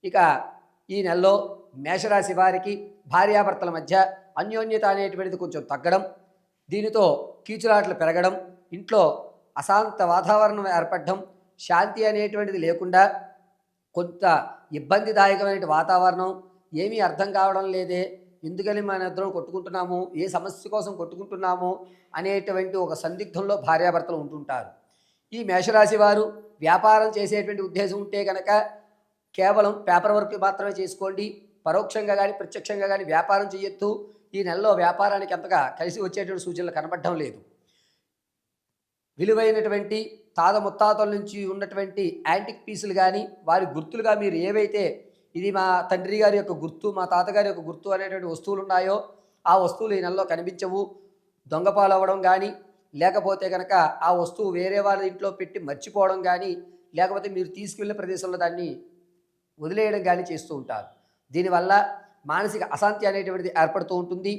ఇక ఈ నెలలో మేషరాశి వారికి భార్యాభర్తల మధ్య అన్యోన్యత అనేటువంటిది కొంచెం తగ్గడం, దీనితో కీచులాటలు పెరగడం, ఇంట్లో అశాంత వాతావరణం ఏర్పడడం, శాంతి అనేటువంటిది లేకుండా కొంత ఇబ్బందిదాయకమైన వాతావరణం, ఏమీ అర్థం కావడం లేదే, ఎందుకని మన ఇద్దరం కొట్టుకుంటున్నాము, ఏ సమస్య కోసం కొట్టుకుంటున్నాము అనేటువంటి ఒక సందిగ్ధంలో భార్యాభర్తలు ఉంటుంటారు. ఈ మేషరాశి వారు వ్యాపారం చేసేటువంటి ఉద్దేశం ఉంటే కనుక కేవలం పేపర్ వర్క్ మాత్రమే చేసుకోండి. పరోక్షంగా కానీ ప్రత్యక్షంగా కానీ వ్యాపారం చేయొద్దు. ఈ నెలలో వ్యాపారానికి అంతగా కలిసి వచ్చేటువంటి సూచనలు కనపడడం లేదు. విలువైనటువంటి తాత ముత్తాతల నుంచి ఉన్నటువంటి యాంటిక్ పీసులు కానీ వారి గుర్తులుగా మీరు ఏవైతే ఇది మా తండ్రి గారి యొక్క గుర్తు, మా తాతగారి యొక్క గుర్తు అనేటువంటి వస్తువులు ఉన్నాయో ఆ వస్తువులు ఈ నెలలో కనిపించవు. దొంగపాలు అవ్వడం కానీ, లేకపోతే కనుక ఆ వస్తువు వేరే వాళ్ళ ఇంట్లో పెట్టి మర్చిపోవడం కానీ, లేకపోతే మీరు తీసుకువెళ్ళిన ప్రదేశంలో దాన్ని వదిలేయడం కానీ చేస్తూ ఉంటారు. దీనివల్ల మానసిక అశాంతి అనేటువంటిది ఏర్పడుతూ ఉంటుంది.